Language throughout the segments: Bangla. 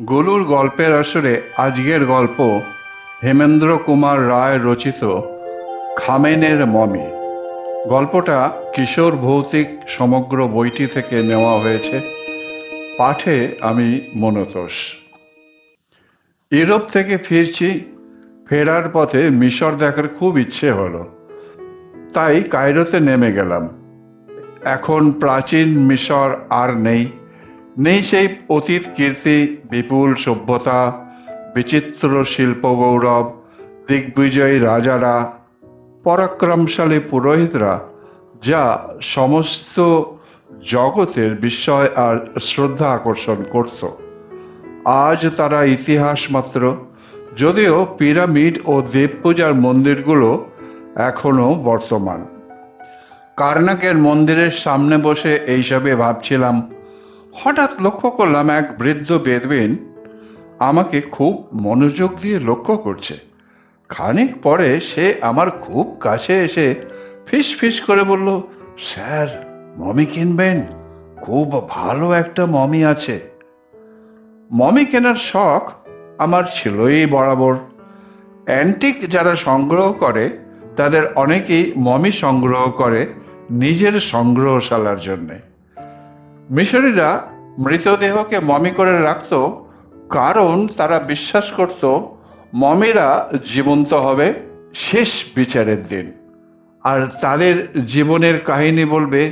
গোলুর গল্পের আসরে আজকের গল্প হেমেন্দ্র কুমার রায় রচিত খামেনের মমি। গল্পটা কিশোর ভৌতিক সমগ্র বইটি থেকে নেওয়া হয়েছে। পাঠে আমি মনতোষ। ইউরোপ থেকে ফিরছি। ফেরার পথে মিশর দেখার খুব ইচ্ছে হলো, তাই কায়রোতে নেমে গেলাম। এখন প্রাচীন মিশর আর নেই। নেই সেই অতীত কীর্তি, বিপুল সভ্যতা, বিচিত্র শিল্প গৌরব, দিগ্বিজয়ী রাজারা, পরাক্রমশালী পুরোহিতরা, যা সমস্ত জগতের বিস্ময় আর শ্রদ্ধা আকর্ষণ করত। আজ তারা ইতিহাস মাত্র, যদিও পিরামিড ও দেব পূজার মন্দিরগুলো এখনো বর্তমান। কার্নাকের মন্দিরের সামনে বসে এইসবে ভাবছিলাম, হঠাৎ লক্ষ্য করলাম এক বৃদ্ধ বেদবিন আমাকে খুব মনোযোগ দিয়ে লক্ষ্য করছে। খানিক পরে সে আমার খুব কাছে এসে ফিস ফিস করে বলল, স্যার, মমি কিনবেন? খুব ভালো একটা মমি আছে। মমি কেনার শখ আমার ছিলই বরাবর। অ্যান্টিক যারা সংগ্রহ করে তাদের অনেকেই মমি সংগ্রহ করে নিজের সংগ্রহশালার জন্যে। মিশরীরা মৃতদেহকে মমি করে রাখত, কারণ তারা বিশ্বাস করত মমিরা জীবন্ত হবে শেষ বিচারের দিন, আর তাদের জীবনের কাহিনী বলবে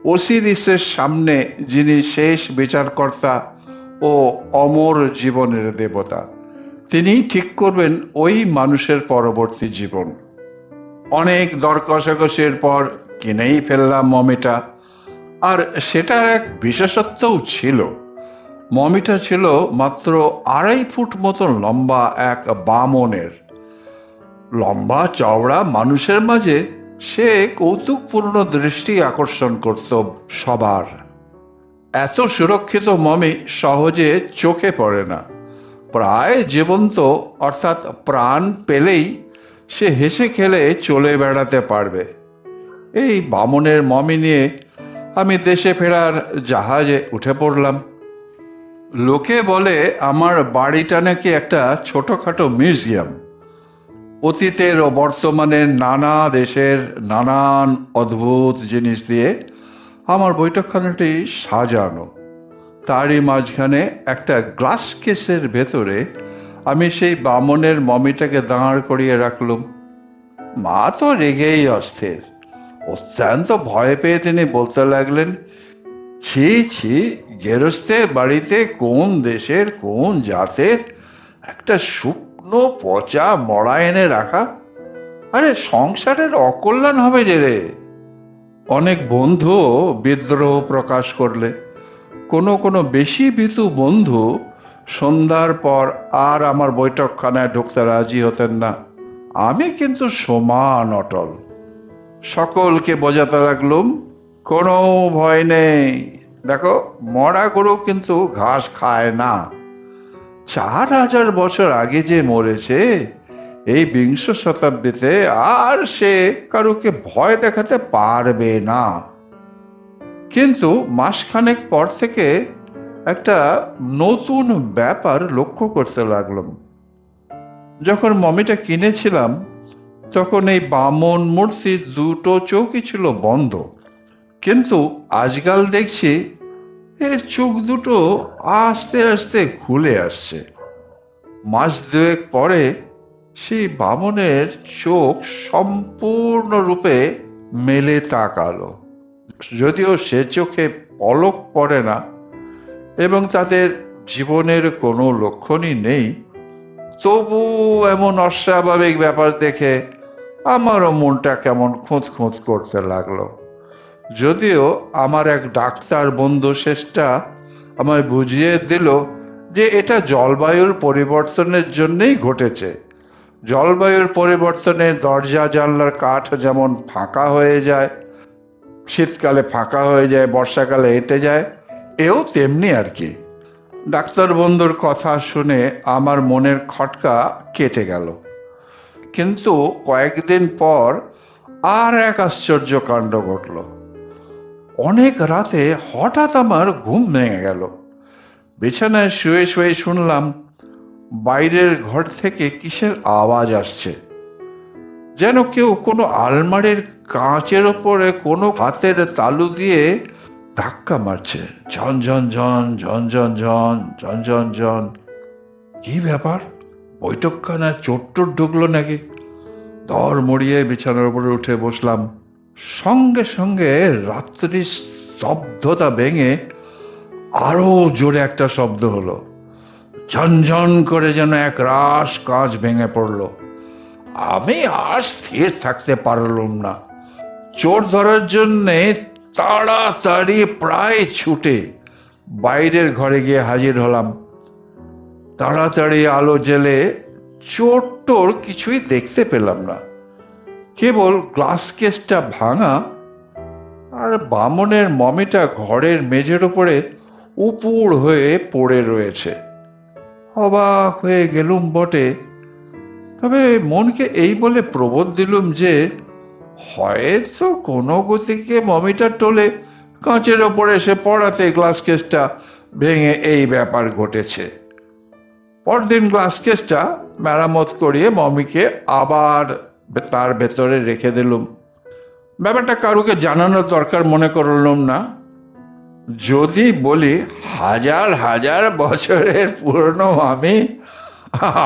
ওসিরিসের সামনে, যিনি শেষ বিচারকর্তা ও অমর জীবনের দেবতা। তিনিই ঠিক করবেন ওই মানুষের পরবর্তী জীবন। অনেক দর কষাকষির পর কিনেই ফেললাম মমিটা। আর সেটার এক বিশেষত্বও ছিল। মমিটা ছিল মাত্র 2.5 ফুট মতন লম্বা, এক বামনের। লম্বা চওড়া মানুষের মাঝে সে কৌতুকপূর্ণ দৃষ্টি আকর্ষণ করত সবার। এত সুরক্ষিত মমি সহজে চোখে পড়ে না। প্রায় জীবন্ত, অর্থাৎ প্রাণ পেলেই সে হেসে খেলে চলে বেড়াতে পারবে। এই বামনের মমি নিয়ে আমি দেশে ফেরার জাহাজে উঠে পড়লাম। লোকে বলে আমার বাড়িটা নাকি একটা ছোটখাটো মিউজিয়াম, অতীতের ও বর্তমানের নানা দেশের নানান অদ্ভুত জিনিস দিয়ে আমার বৈঠকখানাটি সাজানো। তারই মাঝখানে একটা গ্লাস কেসের ভেতরে আমি সেই বামনের মমিটাকে দাঁড় করিয়ে রাখলুম। মা তো রেগেই অস্থির। অত্যন্ত ভয় পেয়ে তিনি বলতে লাগলেন, ছি ছি, গেরস্তের বাড়িতে কোন দেশের কোন জাতের একটা শুকনো পচা মড়া এনে রাখা? আরে সংসারের অকল্যাণ হবে যে রে। অনেক বন্ধুও বিদ্রোহ প্রকাশ করলে। কোনো বেশি ভীতু বন্ধু সন্ধ্যার পর আর আমার বৈঠকখানায় ঢুকতে রাজি হতেন না। আমি কিন্তু সমান অটল। সকলকে বোঝাতে লাগলুম, কোনো ভয় নেই। দেখো, মরা গরু কিন্তু ঘাস খায় না। 4000 বছর আগে যে মরেছে, এই বিংশ শতাব্দীতে আর সে কারুকে ভয় দেখাতে পারবে না। কিন্তু মাসখানেক পর থেকে একটা নতুন ব্যাপার লক্ষ্য করতে লাগলাম। যখন মমিটা কিনেছিলাম তখন এই বামন মূর্তির দুটো চোখই ছিল বন্ধ, কিন্তু আজকাল দেখছি এর চোখ দুটো আস্তে আস্তে খুলে আসছে। মাস দুয়েক পরে সেই বামনের চোখ সম্পূর্ণরূপে মেলে তাকালো। যদিও সে চোখে পলক পড়ে না এবং তাদের জীবনের কোনো লক্ষণই নেই, তবু এমন অস্বাভাবিক ব্যাপার দেখে আমারও মনটা কেমন খুঁত খুঁত করতে লাগলো। যদিও আমার এক ডাক্তার বন্ধু শেষটা আমায় বুঝিয়ে দিল যে এটা জলবায়ুর পরিবর্তনের জন্যই ঘটেছে। জলবায়ুর পরিবর্তনে দরজা জানলার কাঠ যেমন ফাঁকা হয়ে যায়, শীতকালে ফাঁকা হয়ে যায়, বর্ষাকালে এঁটে যায়, এও তেমনি আর কি। ডাক্তার বন্ধুর কথা শুনে আমার মনের খটকা কেটে গেল। কিন্তু কয়েকদিন পর আর এক আশ্চর্য কাণ্ড ঘটল। অনেক রাতে হঠাৎ আমার ঘুম ভেঙে গেল। বিছানায় শুয়ে শুয়ে শুনলাম বাইরের ঘর থেকে কিসের আওয়াজ আসছে, যেন কেউ কোনো আলমারির কাঁচের ওপরে কোনো হাতের তালু দিয়ে ধাক্কা মারছে। ঝন ঝন ঝন ঝন ঝন ঝন ঝন ঝন ঝন। কি ব্যাপার, বৈঠকখানায় চোর টোর ঢুকলো নাকি? দর মরিয়ে বিছানার উপরে উঠে বসলাম। সঙ্গে সঙ্গে রাত্রির স্তব্ধতা ভেঙে আরো জোরে একটা শব্দ হলো। ঝনঝন করে যেন এক রাশ কাঁচ ভেঙে পড়লো। আমি আর স্থির থাকতে পারলাম না। চোর ধরার জন্যে তাড়াতাড়ি প্রায় ছুটে বাইরের ঘরে গিয়ে হাজির হলাম। তাড়াতাড়ি আলো জ্বেলে চোর টোর কিছুই দেখতে পেলাম না, কেবল গ্লাস কেসটা ভাঙা আর বামনের মমিটা ঘরের মেঝের উপরে উপুড় হয়ে পড়ে রয়েছে। অবাক হয়ে গেলুম বটে, তবে মনকে এই বলে প্রবোধ দিলুম যে হয়তো কোনো গতিকে মমিটার টোলে কাঁচের ওপরে এসে পড়াতে গ্লাস কেসটা ভেঙে এই ব্যাপার ঘটেছে। পরদিন গ্লাস কেসটা মেরামত করিয়ে মমিকে আবার তার ভেতরে রেখে দিলুম। ব্যাপারটা কারুকে জানানোর দরকার মনে করলাম না। যদি বলি হাজার হাজার বছরের পুরনো আমি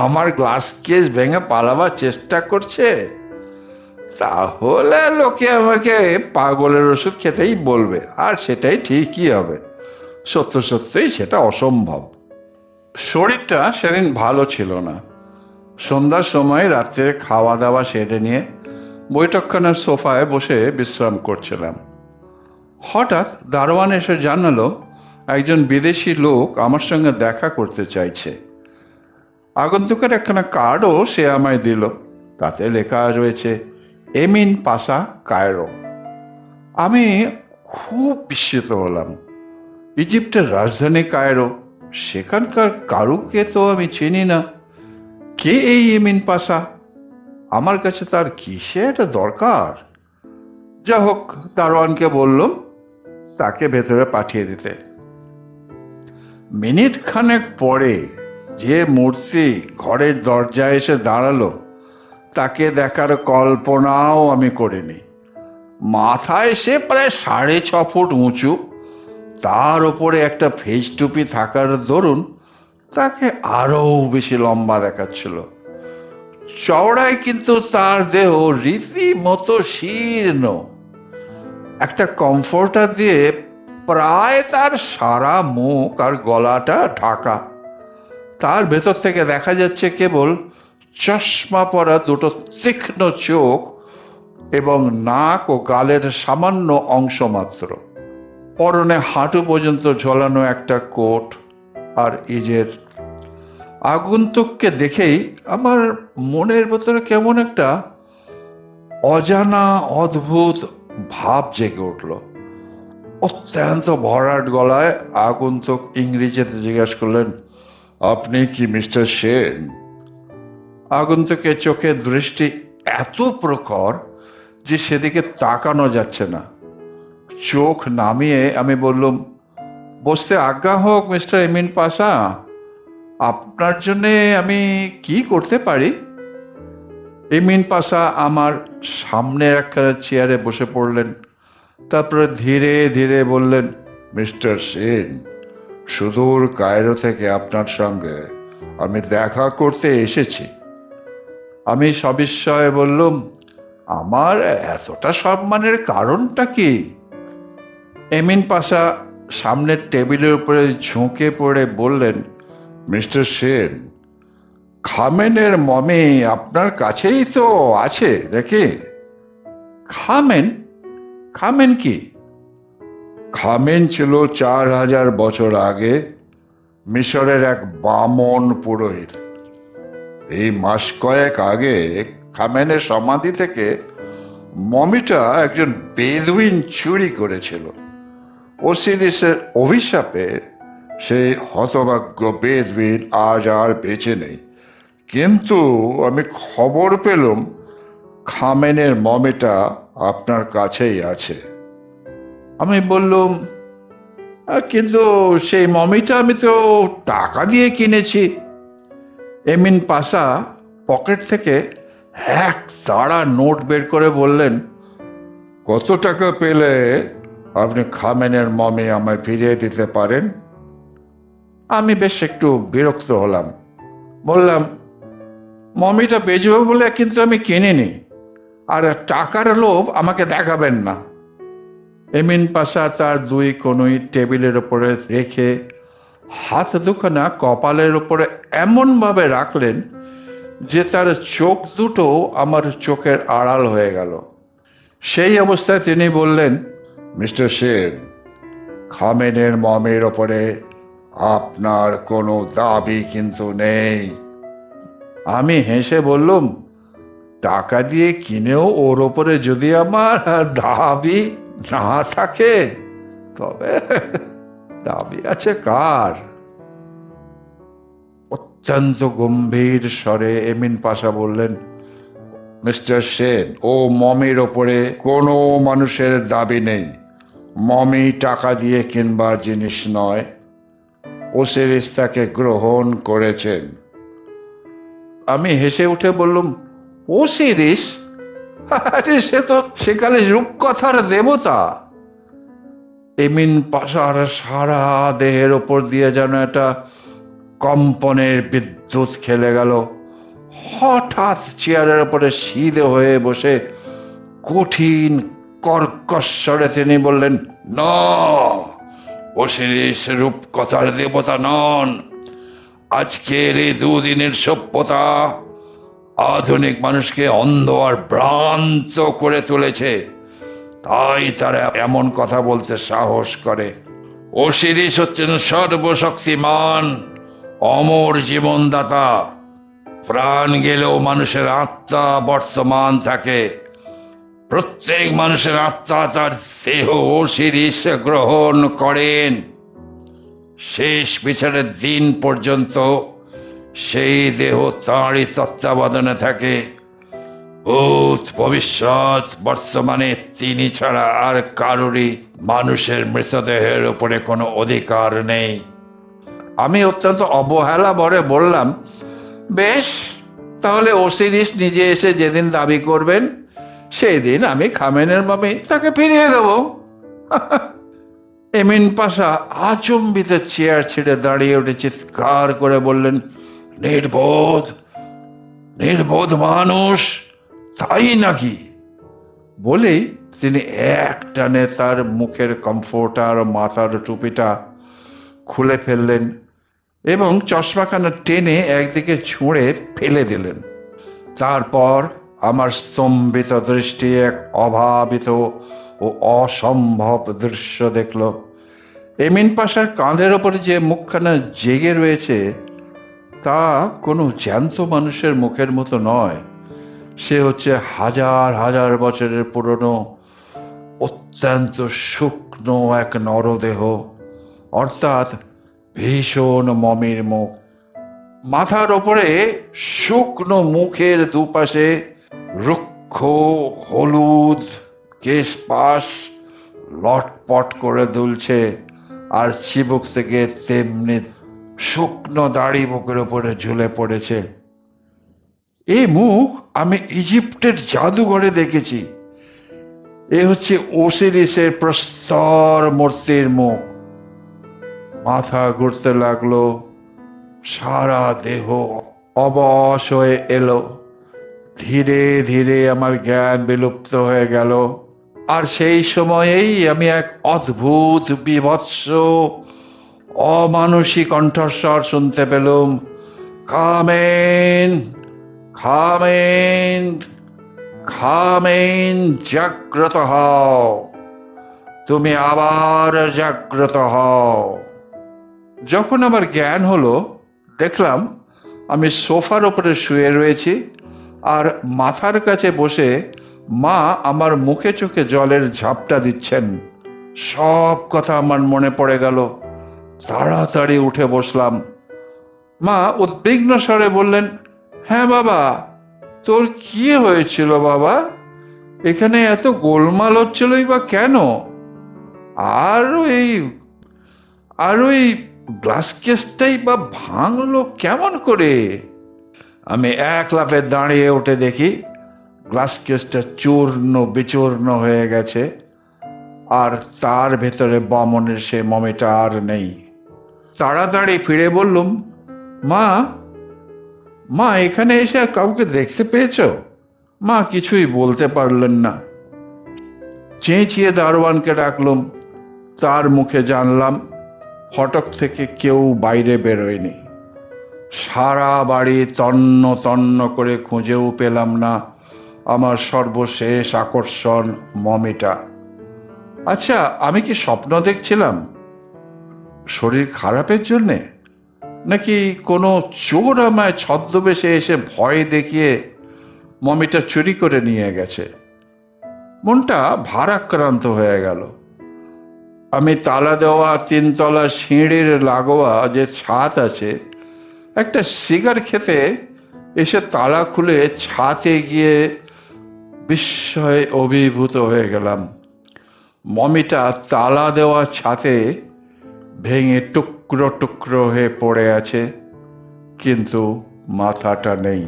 আমার গ্লাস কেস ভেঙে পালাবার চেষ্টা করছে, তাহলে লোকে আমাকে পাগলের ওষুধ খেতেই বলবে, আর সেটাই ঠিকই হবে। সত্য সত্যই সেটা অসম্ভব। শরীরটা সেদিন ভালো ছিল না। সন্ধ্যার সময় রাত্রে খাওয়া দাওয়া সেরে নিয়ে বৈঠকখানার সোফায় বসে বিশ্রাম করছিলাম। হঠাৎ দারোয়ান এসে জানালো একজন বিদেশি লোক আমার সঙ্গে দেখা করতে চাইছে। আগন্তুকের একখানা কার্ডও সে আমায় দিল। তাতে লেখা রয়েছে এমিন পাশা, কায়রো। আমি খুব বিস্মিত হলাম। ইজিপ্টের রাজধানী কায়রো, সেখানকার কারুকে তো আমি চিনি না। কে এই এমিন পাশা? আমার কাছে তার কিসে এটা দরকার? যা হোক, দারোয়ানকে বললাম তাকে ভেতরে পাঠিয়ে দিতে। মিনিট খানেক পরে যে মূর্তি ঘরের দরজায় এসে দাঁড়ালো তাকে দেখার কল্পনাও আমি করিনি। মাথায় সে প্রায় 6.5 ফুট উঁচু, তার উপরে একটা ফেজ টুপি থাকার দরুন তাকে আরো বেশি লম্বা দেখাচ্ছিল। চওড়ায় কিন্তু তার দেহ রীতিমতো শীর্ণ। একটা কমফোর্টার দিয়ে প্রায় তার সারা মুখ আর গলাটা ঢাকা। তার ভেতর থেকে দেখা যাচ্ছে কেবল চশমা পরা দুটো তীক্ষ্ণ চোখ এবং নাক ও গালের সামান্য অংশ মাত্র। পরনে হাঁটু পর্যন্ত ঝোলানো একটা কোট আর ইজের। আগন্তুককে দেখেই আমার মনের ভেতরে কেমন একটা অজানা অদ্ভুত ভাব জেগে উঠল। অত্যন্ত ভরাট গলায় আগন্তুক ইংরেজিতে জিজ্ঞাসা করলেন, আপনি কি মিস্টার সেন? আগন্তুকের চোখের দৃষ্টি এত প্রখর যে সেদিকে তাকানো যাচ্ছে না। চোখ নামিয়ে আমি বললাম, বসতে আজ্ঞা হোক মিস্টার এমিন পাশা। আপনার জন্য আমি কি করতে পারি? এমিন পাশা আমার সামনের একটা চেয়ারে বসে পড়লেন। তারপরে ধীরে ধীরে বললেন, মিস্টার সেন, সুদূর কায়রো থেকে আপনার সঙ্গে আমি দেখা করতে এসেছি। আমি সবিস্ময়ে বললাম, আমার এতটা সম্মানের কারণটা কি? এমিন পাশা সামনের টেবিলের উপরে ঝুঁকে পড়ে বললেন, মিস্টার সেন, খামেনের মমি আপনার কাছেই তো আছে দেখি। খামেন? খামেন কি? খামেন ছিল 4000 বছর আগে মিশরের এক বামন পুরোহিত। এই মাস কয়েক আগে খামেনের সমাধি থেকে মমিটা একজন বেদুইন চুরি করেছিল। ওসিরিসের অভিশাপে সেই হতভাগ্য বেদুইন আজ আর বেঁচে নেই। কিন্তু আমি খবর পেলাম খামেনের মমিটা আপনার কাছেই আছে। আমি বললাম, কিন্তু সেই মমিটা আমি তো টাকা দিয়ে কিনেছি। এমিন পাশা পকেট থেকে এক তাড়া নোট বের করে বললেন, কত টাকা পেলে আপনি খামেনের মমি আমায় ফিরিয়ে দিতে পারেন? আমি বেশ একটু বিরক্ত হলাম, বললাম, মমিটা বেচবো বলে কিন্তু আমি কিনিনি, আর টাকার লোভ আমাকে দেখাবেন না। এমিন পাশা তার দুই কনুই টেবিলের উপরে রেখে হাত দুখানা কপালের উপরে এমন ভাবে রাখলেন যে তার চোখ দুটো আমার চোখের আড়াল হয়ে গেল। সেই অবস্থায় তিনি বললেন, মিস্টার সেন, খামেনের মমের ওপরে আপনার কোনো দাবি কিন্তু নেই। আমি হেসে বললুম, টাকা দিয়ে কিনেও ওর ওপরে যদি আমার দাবি না থাকে, তবে দাবি আছে কার? অত্যন্ত গম্ভীর স্বরে এমিন পাশা বললেন, মিস্টার সেন, ও মমির ওপরে কোনো মানুষের দাবি নেই। মমি টাকা দিয়ে কিনবার জিনিস নয়। ওসিরিস তাকে গ্রহণ করেছেন। আমি হেসে উঠে বললুম, ওসিরিস? আরে সে তো সেকালে রূপকথার দেবতা। এমিন পাশার সারা দেহের ওপর দিয়ে যেন একটা কম্পনের বিদ্যুৎ খেলে গেল। হঠাৎ চেয়ারের উপরে সিধে হয়ে বসে কঠিন কর্কশ স্বরে তিনি বললেন, না, ওসিরিস রূপকথার দেবতা নন। আজকের এই দুদিনের সভ্যতা আধুনিক মানুষকে অন্ধ আর ভ্রান্ত করে তুলেছে, তাই তারা এমন কথা বলতে সাহস করে। ওসিরিস হচ্ছেন সর্বশক্তিমান, অমর জীবনদাতা। প্রাণ গেলেও মানুষের আত্মা বর্তমান থাকে। প্রত্যেক মানুষের আত্মা তার দেহ ওসিরিস গ্রহণ করেন। শেষ বিচারের দিন পর্যন্ত সেই দেহ তাঁরই তত্ত্বাবধানে থাকে। ভূত, ভবিষ্যৎ, বর্তমানে তিনি ছাড়া আর কারোরই মানুষের মৃতদেহের উপরে কোনো অধিকার নেই। আমি অত্যন্ত অবহেলা ভরে বললাম, বেশ, তাহলে ওসিরিস নিজে এসে যেদিন দাবি করবেন সেই দিন আমি খামেনের মমি তাকে ফিরিয়ে দেব। এমিন পাশা আচম্বিত চেয়ার ছেড়ে দাঁড়িয়ে উঠে চিৎকার করে বললেন, নির্বোধ, নির্বোধ মানুষ, তাই নাকি? বলেই তিনি এক টানে তার মুখের কমফোর্টার মাথার টুপিটা খুলে ফেললেন এবং চশমাখানা টেনে একদিকে ছুঁড়ে ফেলে দিলেন। তারপর আমার স্তম্ভিত দৃষ্টি এক অভাবিত ও অসম্ভব দৃশ্য দেখল। এমিন পাশার কাঁধের ওপরে যে মুখখানা জেগে রয়েছে তা কোনো জ্যান্ত মানুষের মুখের মতো নয়। সে হচ্ছে হাজার হাজার বছরের পুরনো অত্যন্ত শুকনো এক নরদেহ, অর্থাৎ ভীষণ মমির মুখ। মাথার ওপরে শুকনো মুখের দুপাশে রুক্ষ হলুদ কেশপাশ লটপট করে দুলছে, আর চিবুক থেকে তেমনি শুকনো দাড়ি বুকের উপরে ঝুলে পড়েছে। এই মুখ আমি ইজিপ্টের জাদুঘরে দেখেছি। এ হচ্ছে ওসিরিসের প্রস্তর মূর্তির মুখ। মাথা ঘুরতে লাগলো, সারা দেহ অবশ হয়ে এলো। ধীরে ধীরে আমার জ্ঞান বিলুপ্ত হয়ে গেল, আর সেই সময়েই আমি এক অদ্ভুত বিভৎস অমানুষী কণ্ঠস্বর শুনতে পেলুম, খামেন, খামেন, খামেন, জাগ্রত হও, তুমি আবার জাগ্রত হও। যখন আমার জ্ঞান হলো, দেখলাম আমি সোফার উপরে শুয়ে রয়েছি, আর মাথার কাছে বসে মা আমার মুখে চোখে জলের ঝাপটা দিচ্ছেন। সব কথা আমার মনে পড়ে গেল। তাড়াতাড়ি উঠে বসলাম। মা উদ্বিগ্ন স্বরে বললেন, হ্যাঁ বাবা, তোর কি হয়েছিল বাবা? এখানে এত গোলমাল হচ্ছিলই বা কেন? আর এই আর ওই গ্লাস কেসটাই বা ভাঙলো কেমন করে? আমি এক লাফে দাঁড়িয়ে উঠে দেখি গ্লাস কেসটা চূর্ণ বিচূর্ণ হয়ে গেছে, আর তার ভেতরে বামনের সে মমিটা আর নেই। তাড়াতাড়ি ফিরে বললুম, মা, মা এখানে এসে আর কাউকে দেখতে পেয়েছো? মা কিছুই বলতে পারলেন না। চেঁচিয়ে দারোয়ানকে ডাকলুম, তার মুখে জানলাম ফটক থেকে কেউ বাইরে বেরোয়নি। সারা বাড়ি তন্ন তন্ন করে খুঁজেও পেলাম না আমার সর্বশেষ আকর্ষণ মমিটা। আচ্ছা, আমি কি স্বপ্ন দেখছিলাম শরীর খারাপের জন্যে, নাকি কোনো চোর আমায় ছদ্মবেশে এসে ভয় দেখিয়ে মমিটা চুরি করে নিয়ে গেছে? মনটা ভারাক্রান্ত হয়ে গেল। আমি তালা দেওয়া 3তলা সিঁড়ির লাগোয়া যে ছাদ আছে, একটা সিগার খেতে এসে তালা খুলে ছাদে গিয়ে বিস্ময়ে অভিভূত হয়ে গেলাম। মমিটা তালা দেওয়া ছাদে ভেঙে টুকরো টুকরো হয়ে পড়ে আছে, কিন্তু মাথাটা নেই।